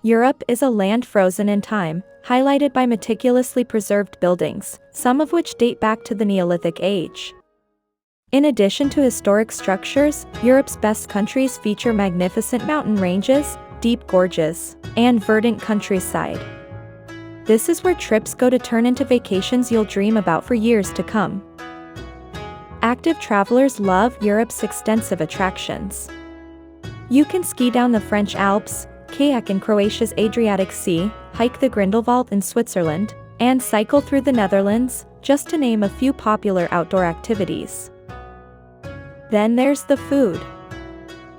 Europe is a land frozen in time, highlighted by meticulously preserved buildings, some of which date back to the Neolithic age. In addition to historic structures, Europe's best countries feature magnificent mountain ranges, deep gorges, and verdant countryside. This is where trips go to turn into vacations you'll dream about for years to come. Active travelers love Europe's extensive attractions. You can ski down the French Alps, kayak in Croatia's Adriatic Sea, hike the Grindelwald in Switzerland, and cycle through the Netherlands, just to name a few popular outdoor activities. Then there's the food.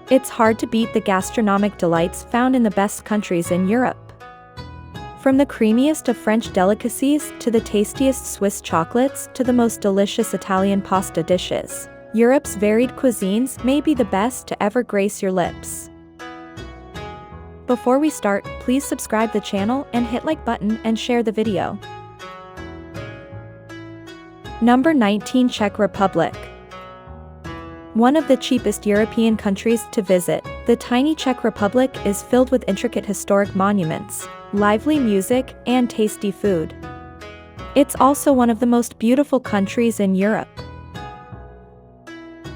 It's hard to beat the gastronomic delights found in the best countries in Europe. From the creamiest of French delicacies to the tastiest Swiss chocolates to the most delicious Italian pasta dishes, Europe's varied cuisines may be the best to ever grace your lips. Before we start, please subscribe the channel and hit like button and share the video. Number 19, Czech Republic. One of the cheapest European countries to visit, the tiny Czech Republic is filled with intricate historic monuments, lively music, and tasty food. It's also one of the most beautiful countries in Europe.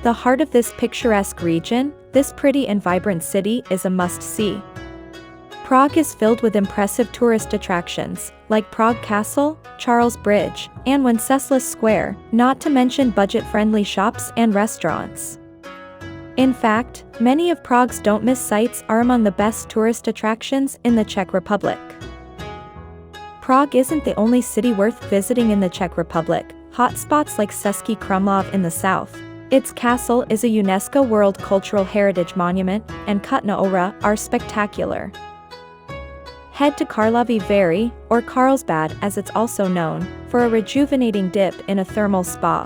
The heart of this picturesque region, this pretty and vibrant city is a must-see. Prague is filled with impressive tourist attractions, like Prague Castle, Charles Bridge, and Wenceslas Square, not to mention budget-friendly shops and restaurants. In fact, many of Prague's don't-miss sites are among the best tourist attractions in the Czech Republic. Prague isn't the only city worth visiting in the Czech Republic. Hotspots like Český Krumlov in the south, its castle is a UNESCO World Cultural Heritage Monument, and Kutná Hora are spectacular. Head to Karlovy Vary, or Carlsbad as it's also known, for a rejuvenating dip in a thermal spa.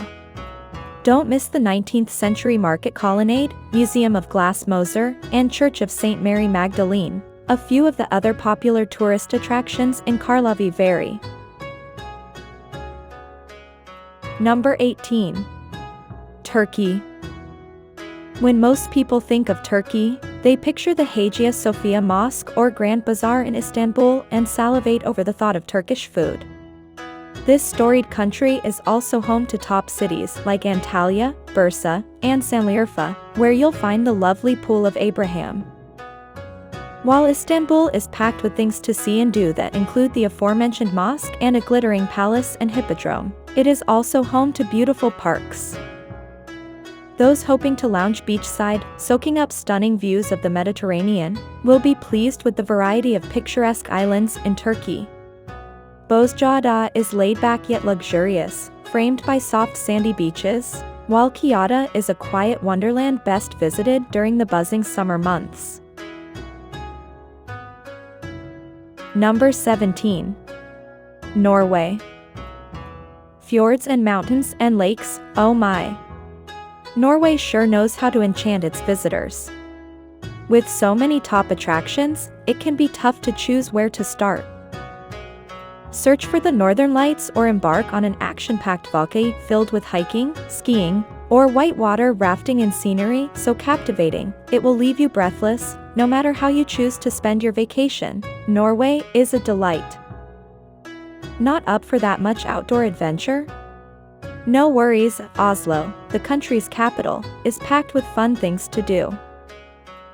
Don't miss the 19th century Market Colonnade, Museum of Glass Moser, and Church of St. Mary Magdalene, a few of the other popular tourist attractions in Karlovy Vary. Number 18. Turkey. When most people think of Turkey, they picture the Hagia Sophia Mosque or Grand Bazaar in Istanbul and salivate over the thought of Turkish food. This storied country is also home to top cities like Antalya, Bursa, and Şanlıurfa, where you'll find the lovely Pool of Abraham. While Istanbul is packed with things to see and do that include the aforementioned mosque and a glittering palace and hippodrome, it is also home to beautiful parks. Those hoping to lounge beachside, soaking up stunning views of the Mediterranean, will be pleased with the variety of picturesque islands in Turkey. Bozcaada is laid-back yet luxurious, framed by soft sandy beaches, while Kyoto is a quiet wonderland best visited during the buzzing summer months. Number 17. Norway. Fjords and mountains and lakes, oh my! Norway sure knows how to enchant its visitors. With so many top attractions, it can be tough to choose where to start. Search for the Northern Lights or embark on an action-packed vacation filled with hiking, skiing, or whitewater rafting and scenery so captivating, it will leave you breathless. No matter how you choose to spend your vacation, Norway is a delight. Not up for that much outdoor adventure? No worries, Oslo, the country's capital, is packed with fun things to do.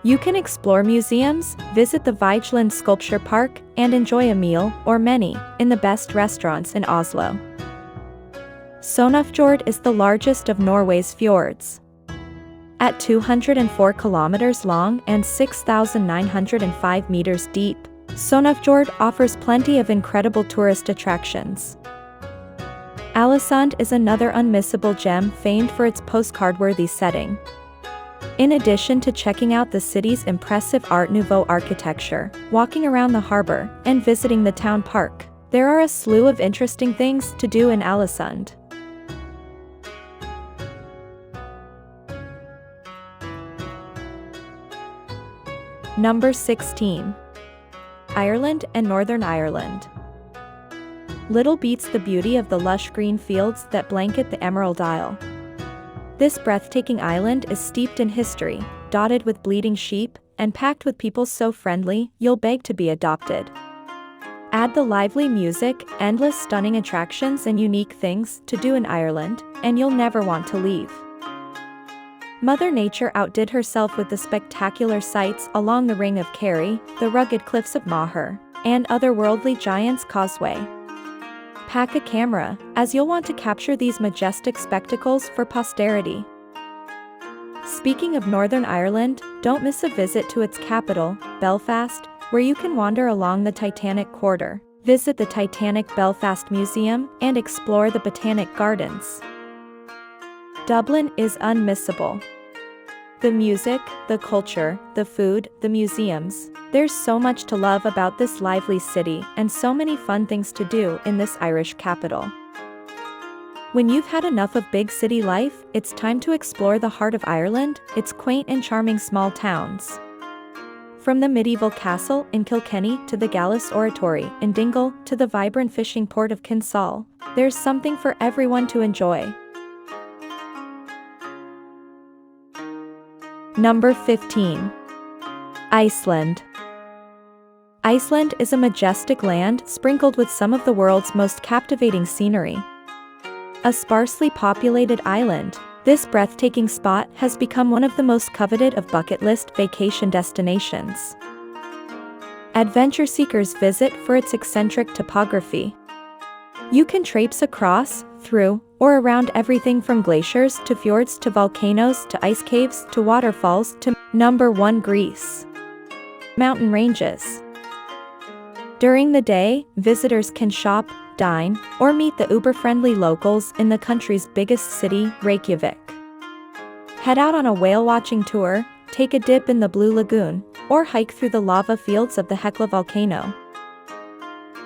You can explore museums, visit the Vigeland Sculpture Park, and enjoy a meal, or many, in the best restaurants in Oslo. Sonafjord is the largest of Norway's fjords. At 204 kilometers long and 6,905 meters deep, Sonafjord offers plenty of incredible tourist attractions. Ålesund is another unmissable gem famed for its postcard-worthy setting. In addition to checking out the city's impressive Art Nouveau architecture, walking around the harbor, and visiting the town park, there are a slew of interesting things to do in Ålesund. Number 16. Ireland and Northern Ireland. Little beats the beauty of the lush green fields that blanket the Emerald Isle. This breathtaking island is steeped in history, dotted with bleating sheep, and packed with people so friendly, you'll beg to be adopted. Add the lively music, endless stunning attractions and unique things to do in Ireland, and you'll never want to leave. Mother Nature outdid herself with the spectacular sights along the Ring of Kerry, the rugged cliffs of Moher, and otherworldly Giant's Causeway. Pack a camera, as you'll want to capture these majestic spectacles for posterity. Speaking of Northern Ireland, don't miss a visit to its capital, Belfast, where you can wander along the Titanic Quarter, visit the Titanic Belfast Museum, and explore the Botanic Gardens. Dublin is unmissable. The music, the culture, the food, the museums. There's so much to love about this lively city and so many fun things to do in this Irish capital. When you've had enough of big city life, it's time to explore the heart of Ireland, its quaint and charming small towns. From the medieval castle in Kilkenny to the Gallas Oratory in Dingle to the vibrant fishing port of Kinsale, there's something for everyone to enjoy. Number 15. Iceland. Iceland is a majestic land sprinkled with some of the world's most captivating scenery. A sparsely populated island, this breathtaking spot has become one of the most coveted of bucket list vacation destinations. Adventure seekers visit for its eccentric topography. You can traipse across, through, or around everything from glaciers to fjords to volcanoes to ice caves to waterfalls to Number 1 Greece. Mountain ranges. During the day, visitors can shop, dine, or meet the uber-friendly locals in the country's biggest city, Reykjavik. Head out on a whale-watching tour, take a dip in the Blue Lagoon, or hike through the lava fields of the Hekla volcano.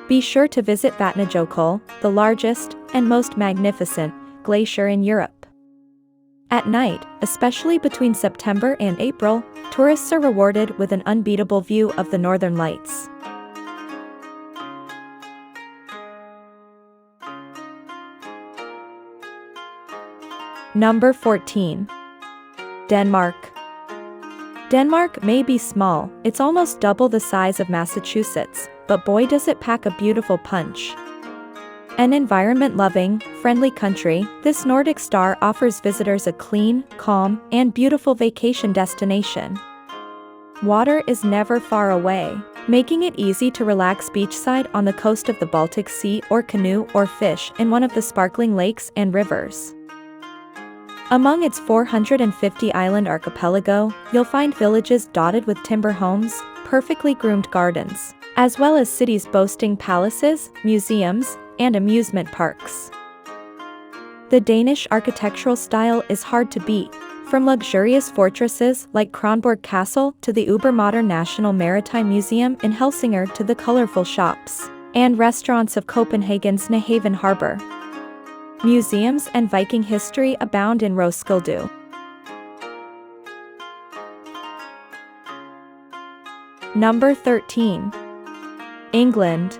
Be sure to visit Vatnajökull, the largest and most magnificent glacier in Europe. At night, especially between September and April, tourists are rewarded with an unbeatable view of the Northern Lights. Number 14. Denmark. Denmark may be small, it's almost double the size of Massachusetts, but boy does it pack a beautiful punch. An environment-loving, friendly country, this Nordic star offers visitors a clean, calm, and beautiful vacation destination. Water is never far away, making it easy to relax beachside on the coast of the Baltic Sea or canoe or fish in one of the sparkling lakes and rivers. Among its 450-island archipelago, you'll find villages dotted with timber homes, perfectly groomed gardens, as well as cities boasting palaces, museums, and amusement parks. The Danish architectural style is hard to beat, from luxurious fortresses like Kronborg Castle to the uber-modern National Maritime Museum in Helsingør to the colorful shops and restaurants of Copenhagen's Nyhavn Harbor. Museums and Viking history abound in Roskilde. Number 13. England.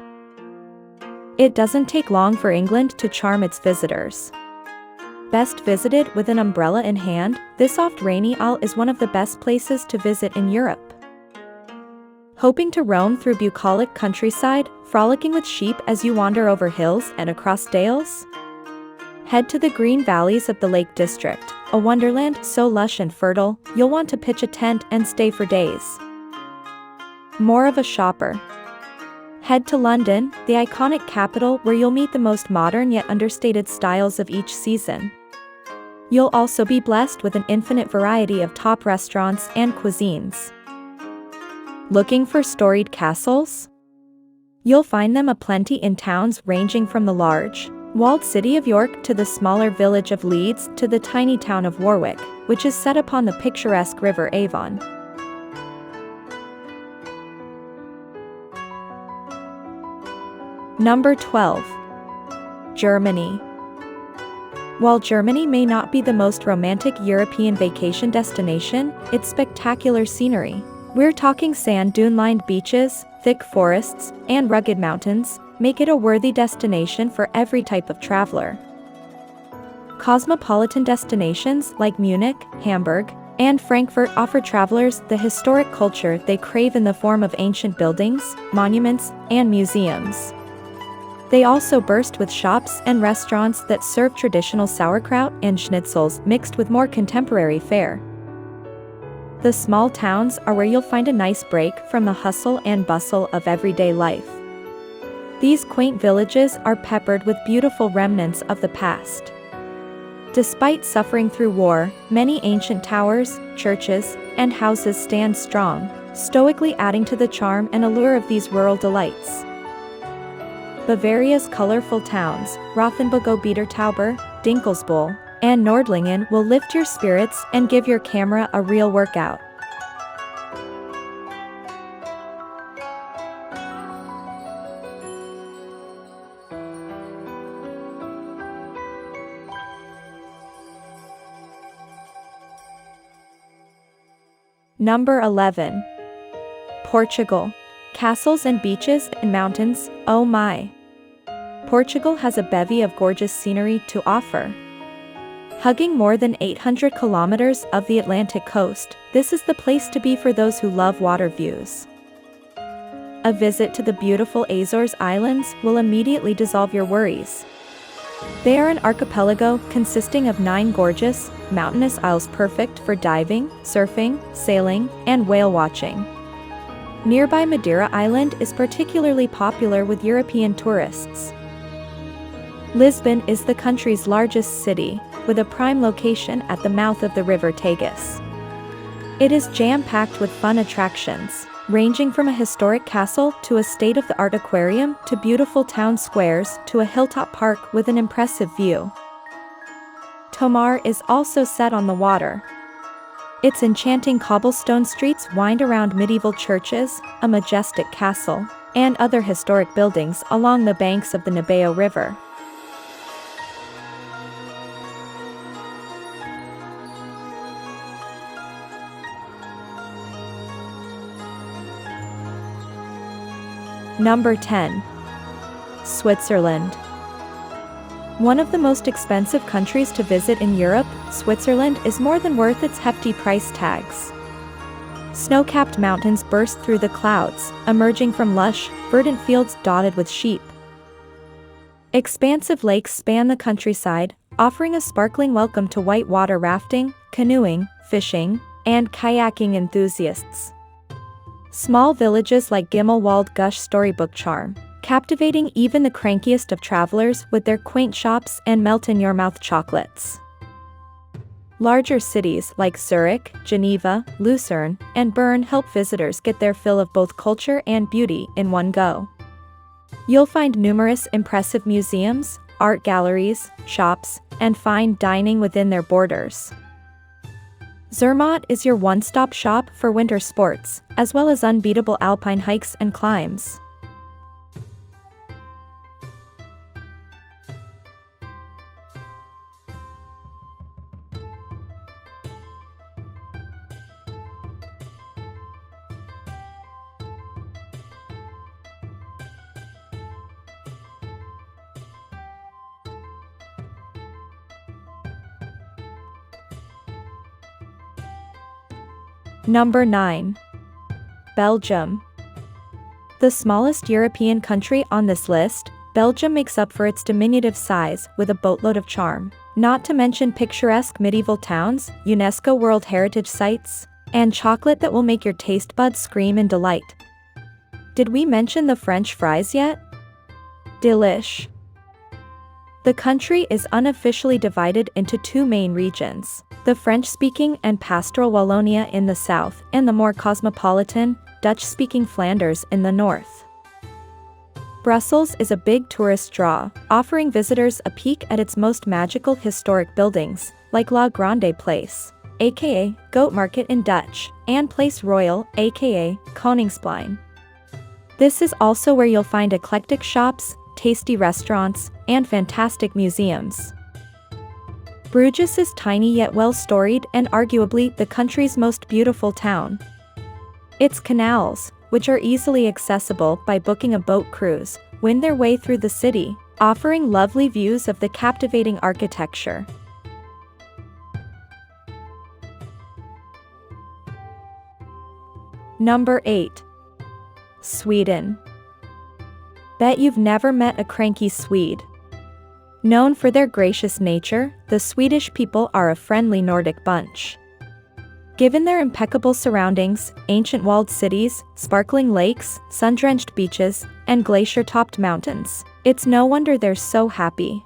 It doesn't take long for England to charm its visitors. Best visited with an umbrella in hand, this oft rainy isle is one of the best places to visit in Europe. Hoping to roam through bucolic countryside, frolicking with sheep as you wander over hills and across dales? Head to the green valleys of the Lake District, a wonderland so lush and fertile, you'll want to pitch a tent and stay for days. More of a shopper. Head to London, the iconic capital where you'll meet the most modern yet understated styles of each season. You'll also be blessed with an infinite variety of top restaurants and cuisines. Looking for storied castles? You'll find them aplenty in towns ranging from the large, walled city of York to the smaller village of Leeds to the tiny town of Warwick, which is set upon the picturesque River Avon. Number 12. Germany. While Germany may not be the most romantic European vacation destination, its spectacular scenery, we're talking sand dune-lined beaches, thick forests, and rugged mountains, make it a worthy destination for every type of traveler. Cosmopolitan destinations like Munich, Hamburg, and Frankfurt offer travelers the historic culture they crave in the form of ancient buildings, monuments, and museums. They also burst with shops and restaurants that serve traditional sauerkraut and schnitzels mixed with more contemporary fare. The small towns are where you'll find a nice break from the hustle and bustle of everyday life. These quaint villages are peppered with beautiful remnants of the past. Despite suffering through war, many ancient towers, churches, and houses stand strong, stoically adding to the charm and allure of these rural delights. Bavaria's colorful towns, Rothenburg-Tauber, Dinkelsbühl, and Nordlingen will lift your spirits and give your camera a real workout. Number 11. Portugal. Castles and beaches and mountains, oh my! Portugal has a bevy of gorgeous scenery to offer. Hugging more than 800 kilometers of the Atlantic coast, this is the place to be for those who love water views. A visit to the beautiful Azores Islands will immediately dissolve your worries. They are an archipelago consisting of 9 gorgeous, mountainous isles perfect for diving, surfing, sailing, and whale watching. Nearby Madeira Island is particularly popular with European tourists. Lisbon is the country's largest city, with a prime location at the mouth of the river Tagus. It is jam-packed with fun attractions, ranging from a historic castle to a state-of-the-art aquarium to beautiful town squares to a hilltop park with an impressive view. Tomar is also set on the water. Its enchanting cobblestone streets wind around medieval churches, a majestic castle, and other historic buildings along the banks of the Nebeo River. Number 10. Switzerland. One of the most expensive countries to visit in Europe, Switzerland is more than worth its hefty price tags. Snow-capped mountains burst through the clouds, emerging from lush, verdant fields dotted with sheep. Expansive lakes span the countryside, offering a sparkling welcome to whitewater rafting, canoeing, fishing, and kayaking enthusiasts. Small villages like Gimmelwald gush storybook charm, captivating even the crankiest of travelers with their quaint shops and melt-in-your-mouth chocolates. Larger cities like Zurich, Geneva, Lucerne, and Bern help visitors get their fill of both culture and beauty in one go. You'll find numerous impressive museums, art galleries, shops, and fine dining within their borders. Zermatt is your one-stop shop for winter sports, as well as unbeatable alpine hikes and climbs. Number 9. Belgium. The smallest European country on this list, Belgium makes up for its diminutive size with a boatload of charm, not to mention picturesque medieval towns, UNESCO World Heritage Sites, and chocolate that will make your taste buds scream in delight. Did we mention the French fries yet? Delish. The country is unofficially divided into 2 main regions, the French-speaking and pastoral Wallonia in the south and the more cosmopolitan, Dutch-speaking Flanders in the north. Brussels is a big tourist draw, offering visitors a peek at its most magical historic buildings, like La Grande Place, aka Goat Market in Dutch, and Place Royal, aka Koningsplein. This is also where you'll find eclectic shops, tasty restaurants, and fantastic museums. Bruges is tiny yet well-storied and arguably the country's most beautiful town. Its canals, which are easily accessible by booking a boat cruise, wind their way through the city, offering lovely views of the captivating architecture. Number 8. Sweden. Bet you've never met a cranky Swede. Known for their gracious nature, the Swedish people are a friendly Nordic bunch. Given their impeccable surroundings, ancient walled cities, sparkling lakes, sun-drenched beaches, and glacier-topped mountains, it's no wonder they're so happy.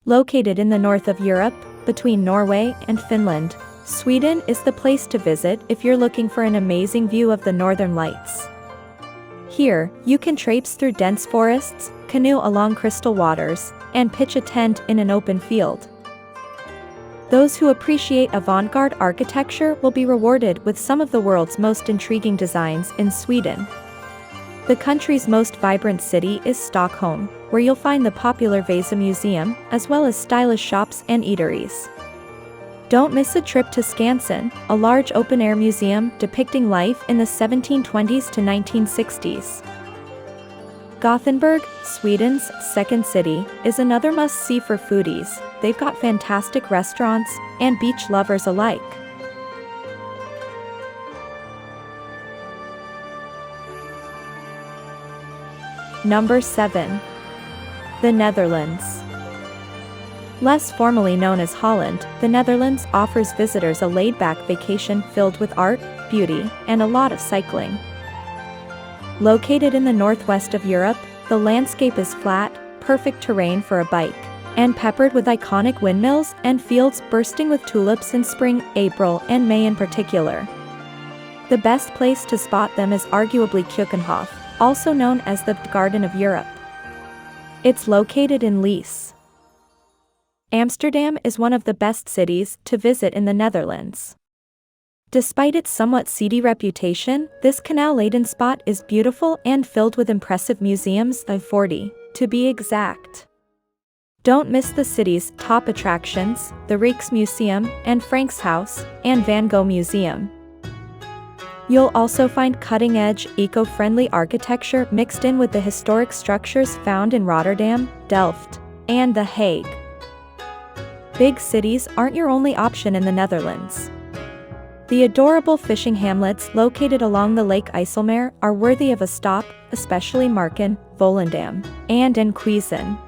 Located in the north of Europe, between Norway and Finland, Sweden is the place to visit if you're looking for an amazing view of the northern lights. Here, you can traipse through dense forests, canoe along crystal waters, and pitch a tent in an open field. Those who appreciate avant-garde architecture will be rewarded with some of the world's most intriguing designs in Sweden. The country's most vibrant city is Stockholm, where you'll find the popular Vasa Museum, as well as stylish shops and eateries. Don't miss a trip to Skansen, a large open-air museum depicting life in the 1720s to 1960s. Gothenburg, Sweden's second city, is another must-see for foodies. They've got fantastic restaurants and beach lovers alike. Number 7. The Netherlands. Less formally known as Holland, the Netherlands offers visitors a laid-back vacation filled with art, beauty, and a lot of cycling. Located in the northwest of Europe, the landscape is flat, perfect terrain for a bike, and peppered with iconic windmills and fields bursting with tulips in spring, April, and May in particular. The best place to spot them is arguably Keukenhof, also known as the Garden of Europe. It's located in Lees. Amsterdam is one of the best cities to visit in the Netherlands. Despite its somewhat seedy reputation, this canal-laden spot is beautiful and filled with impressive museums, 40, to be exact. Don't miss the city's top attractions, the Rijksmuseum and Frankshuis, and Van Gogh Museum. You'll also find cutting-edge, eco-friendly architecture mixed in with the historic structures found in Rotterdam, Delft, and The Hague. Big cities aren't your only option in the Netherlands. The adorable fishing hamlets located along the Lake IJsselmeer are worthy of a stop, especially Marken, Volendam, and Enkhuizen.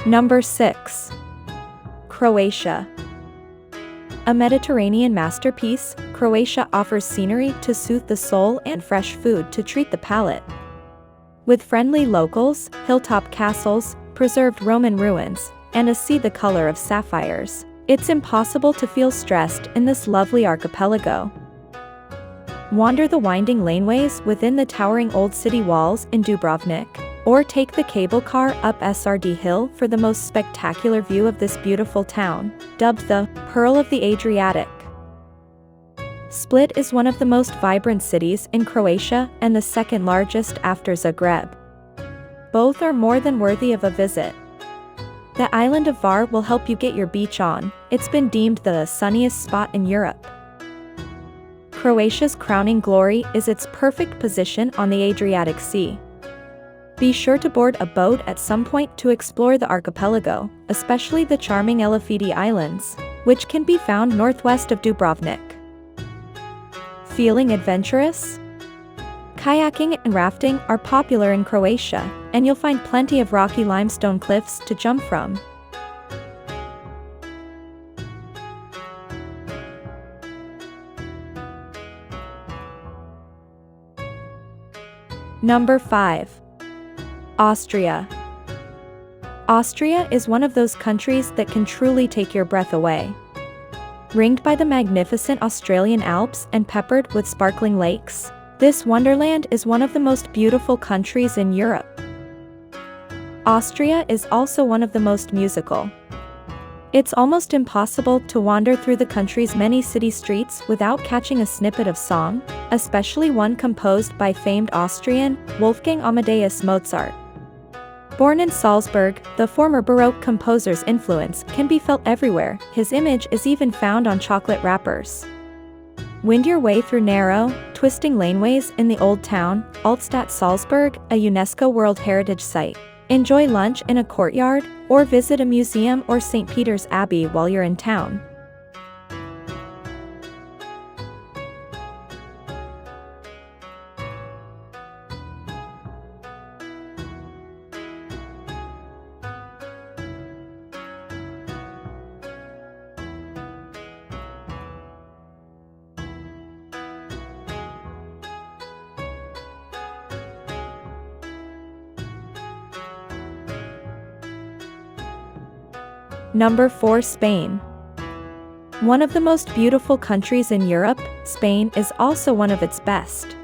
Number 6. Croatia. A Mediterranean masterpiece, Croatia offers scenery to soothe the soul and fresh food to treat the palate. With friendly locals, hilltop castles, preserved Roman ruins, and a sea the color of sapphires, it's impossible to feel stressed in this lovely archipelago. Wander the winding laneways within the towering old city walls in Dubrovnik, or take the cable car up SRD Hill for the most spectacular view of this beautiful town, dubbed the Pearl of the Adriatic. Split is one of the most vibrant cities in Croatia and the second largest after Zagreb. Both are more than worthy of a visit. The island of Var will help you get your beach on. It's been deemed the sunniest spot in Europe. Croatia's crowning glory is its perfect position on the Adriatic Sea. Be sure to board a boat at some point to explore the archipelago, especially the charming Elafidi Islands, which can be found northwest of Dubrovnik. Feeling adventurous? Kayaking and rafting are popular in Croatia, and you'll find plenty of rocky limestone cliffs to jump from. Number 5. Austria. Austria is one of those countries that can truly take your breath away. Ringed by the magnificent Australian Alps and peppered with sparkling lakes, this wonderland is one of the most beautiful countries in Europe. Austria is also one of the most musical. It's almost impossible to wander through the country's many city streets without catching a snippet of song, especially one composed by famed Austrian Wolfgang Amadeus Mozart. Born in Salzburg, the former Baroque composer's influence can be felt everywhere. His image is even found on chocolate wrappers. Wind your way through narrow, twisting laneways in the old town, Altstadt Salzburg, a UNESCO World Heritage Site, Enjoy lunch in a courtyard, or visit a museum or St. Peter's Abbey while you're in town. Number 4. Spain. One of the most beautiful countries in Europe, Spain is also one of its best.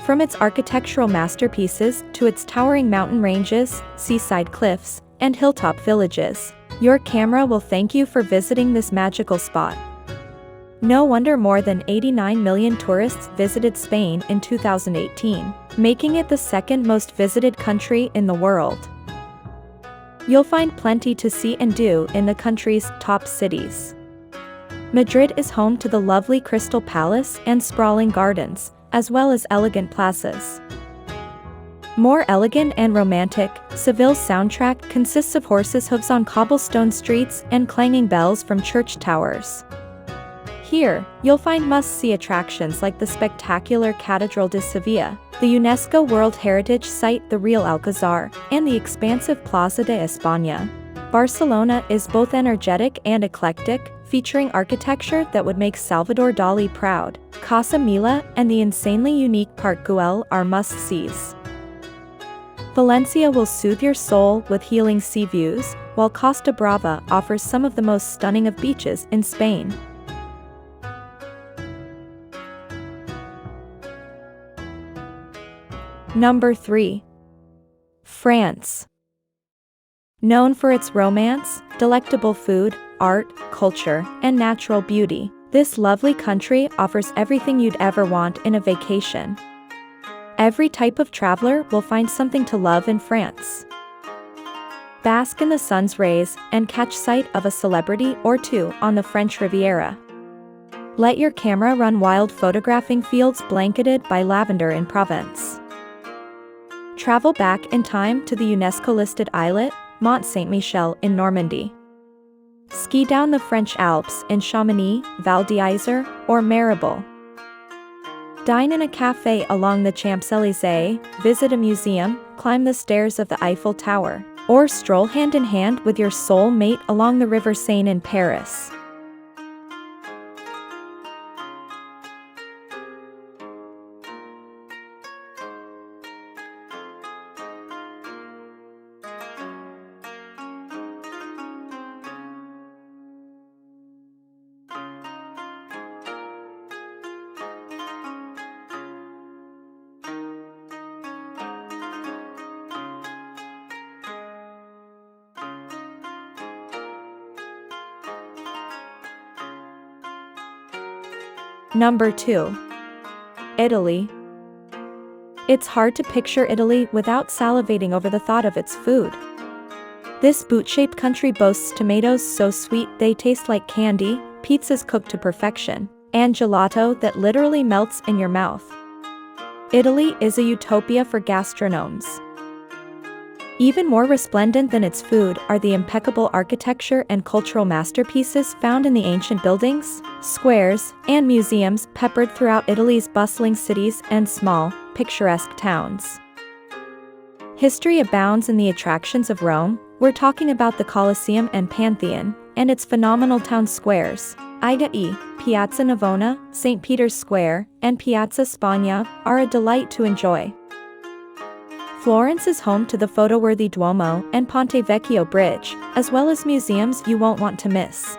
From its architectural masterpieces to its towering mountain ranges, seaside cliffs, and hilltop villages, your camera will thank you for visiting this magical spot. No wonder more than 89 million tourists visited Spain in 2018, making it the second most visited country in the world. You'll find plenty to see and do in the country's top cities. Madrid is home to the lovely Crystal Palace and sprawling gardens, as well as elegant plazas. More elegant and romantic, Seville's soundtrack consists of horses' hooves on cobblestone streets and clanging bells from church towers. Here, you'll find must-see attractions like the spectacular Catedral de Sevilla, the UNESCO World Heritage Site the Real Alcazar, and the expansive Plaza de España. Barcelona is both energetic and eclectic, featuring architecture that would make Salvador Dali proud. Casa Mila and the insanely unique Park Güell are must-sees. Valencia will soothe your soul with healing sea views, while Costa Brava offers some of the most stunning of beaches in Spain. Number 3. France. Known for its romance, delectable food, art, culture, and natural beauty, this lovely country offers everything you'd ever want in a vacation. Every type of traveler will find something to love in France. Bask in the sun's rays and catch sight of a celebrity or two on the French Riviera. Let your camera run wild photographing fields blanketed by lavender in Provence. Travel back in time to the UNESCO-listed islet, Mont Saint-Michel in Normandy. Ski down the French Alps in Chamonix, Val d'Isère, or Maribel. Dine in a café along the Champs-Élysées, visit a museum, climb the stairs of the Eiffel Tower, or stroll hand-in-hand with your soul mate along the River Seine in Paris. Number 2. Italy. It's hard to picture Italy without salivating over the thought of its food. This boot-shaped country boasts tomatoes so sweet they taste like candy, pizzas cooked to perfection, and gelato that literally melts in your mouth. Italy is a utopia for gastronomes. Even more resplendent than its food are the impeccable architecture and cultural masterpieces found in the ancient buildings, squares, and museums peppered throughout Italy's bustling cities and small, picturesque towns. History abounds in the attractions of Rome. We're talking about the Colosseum and Pantheon, and its phenomenal town squares. i.e., Piazza Navona, St. Peter's Square, and Piazza Spagna are a delight to enjoy. Florence is home to the photo-worthy Duomo and Ponte Vecchio Bridge, as well as museums you won't want to miss.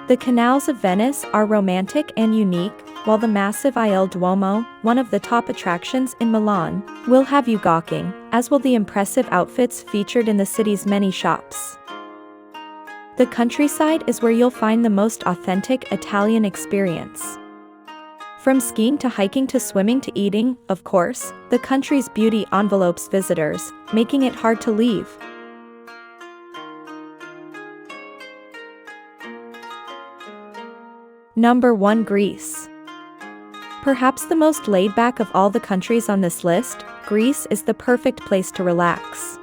The canals of Venice are romantic and unique, while the massive Il Duomo, one of the top attractions in Milan, will have you gawking, as will the impressive outfits featured in the city's many shops. The countryside is where you'll find the most authentic Italian experience. From skiing to hiking to swimming to eating, of course, the country's beauty envelopes visitors, making it hard to leave. Number 1. Greece. Perhaps the most laid-back of all the countries on this list, Greece is the perfect place to relax.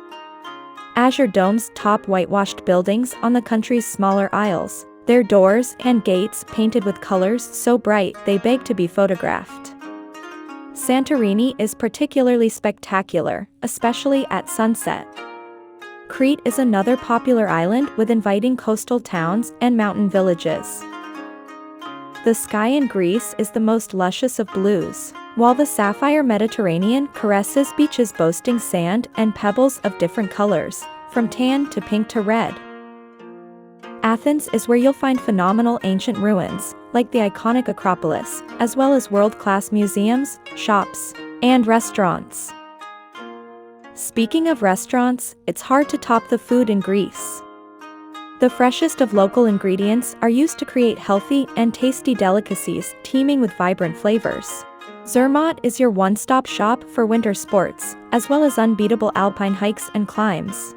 Azure domes top whitewashed buildings on the country's smaller isles, their doors and gates painted with colors so bright they beg to be photographed. Santorini is particularly spectacular, especially at sunset. Crete is another popular island with inviting coastal towns and mountain villages. The sky in Greece is the most luscious of blues, while the sapphire Mediterranean caresses beaches boasting sand and pebbles of different colors, from tan to pink to red. Athens is where you'll find phenomenal ancient ruins, like the iconic Acropolis, as well as world-class museums, shops, and restaurants. Speaking of restaurants, it's hard to top the food in Greece. The freshest of local ingredients are used to create healthy and tasty delicacies teeming with vibrant flavors. Zermatt is your one-stop shop for winter sports, as well as unbeatable alpine hikes and climbs.